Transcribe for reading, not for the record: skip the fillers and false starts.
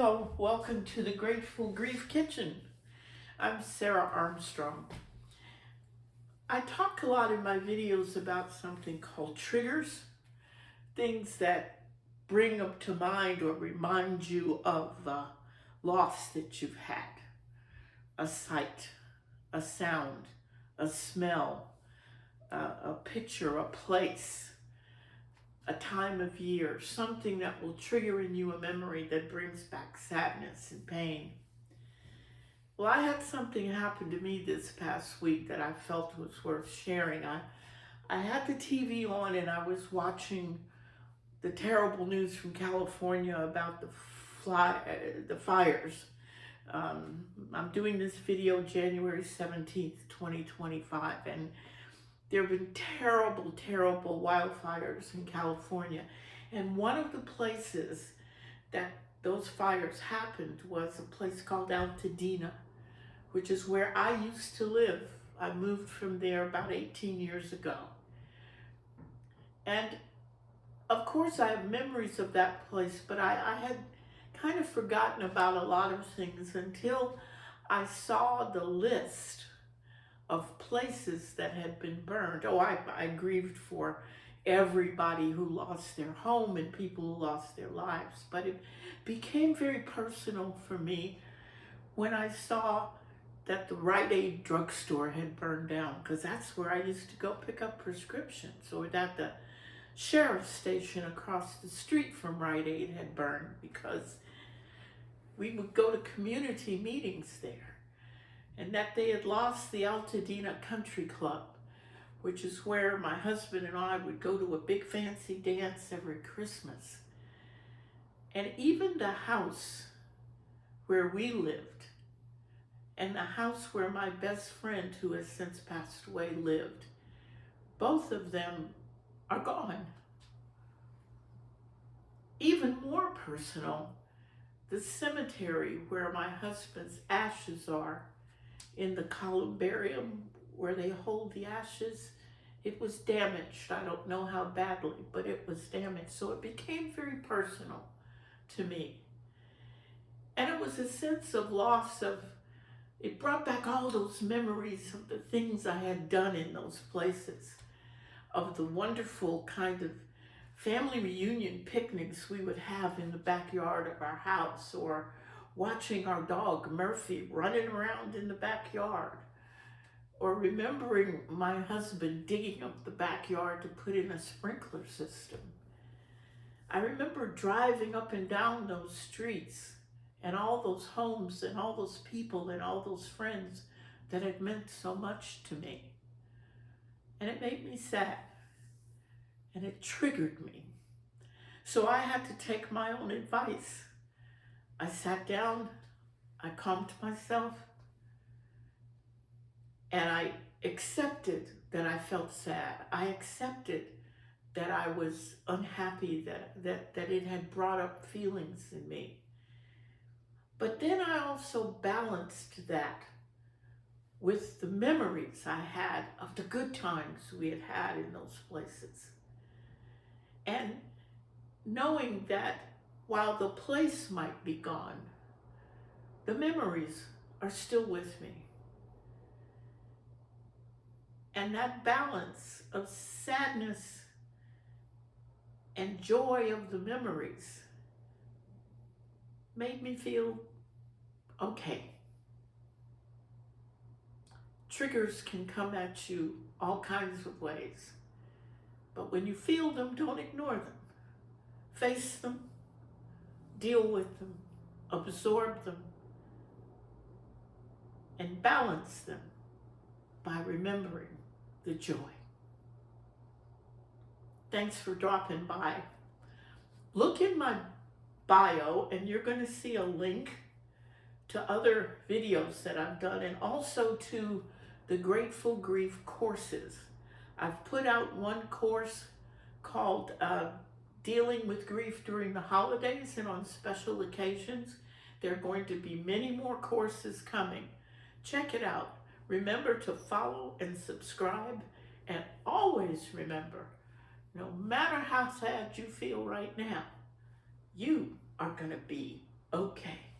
Hello, welcome to the Grateful Grief Kitchen. I'm Sarah Armstrong. I talk a lot in my videos about something called triggers, things that bring up to mind or remind you of the loss that you've had. A sight, a sound, a smell, a picture, a place, a time of year, something that will trigger in you a memory that brings back sadness and pain. Well, I had something happen to me this past week that I felt was worth sharing. I had the TV on and I was watching the terrible news from California about the fires. I'm doing this video January 17th, 2025, and there have been terrible, terrible wildfires in California. And one of the places that those fires happened was a place called Altadena, which is where I used to live. I moved from there about 18 years ago. And of course I have memories of that place, but I had kind of forgotten about a lot of things until I saw the list of places that had been burned. Oh, I grieved for everybody who lost their home and people who lost their lives, but it became very personal for me when I saw that the Rite Aid drugstore had burned down, because that's where I used to go pick up prescriptions, or that the sheriff's station across the street from Rite Aid had burned because we would go to community meetings there, and that they had lost the Altadena Country Club, which is where my husband and I would go to a big fancy dance every Christmas. And even the house where we lived and the house where my best friend, who has since passed away, lived, both of them are gone. Even more personal, the cemetery where my husband's ashes are, in the columbarium where they hold the ashes, it was damaged. I don't know how badly, but it was damaged. So it became very personal to me. And it was a sense of loss it brought back all those memories of the things I had done in those places, of the wonderful kind of family reunion picnics we would have in the backyard of our house, or watching our dog Murphy running around in the backyard, or remembering my husband digging up the backyard to put in a sprinkler system. I remember driving up and down those streets and all those homes and all those people and all those friends that had meant so much to me. And it made me sad, and it triggered me. So I had to take my own advice. I sat down, I calmed myself, and I accepted that I felt sad. I accepted that I was unhappy, that it had brought up feelings in me. But then I also balanced that with the memories I had of the good times we had had in those places. And knowing that while the place might be gone, the memories are still with me. And that balance of sadness and joy of the memories made me feel okay. Triggers can come at you all kinds of ways, but when you feel them, don't ignore them. Face them, deal with them, absorb them, and balance them by remembering the joy. Thanks for dropping by. Look in my bio and you're going to see a link to other videos that I've done, and also to the Grateful Grief courses. I've put out one course called Dealing with Grief During the Holidays and on Special Occasions. There are going to be many more courses coming. Check it out. Remember to follow and subscribe, and always remember, no matter how sad you feel right now, you are going to be okay.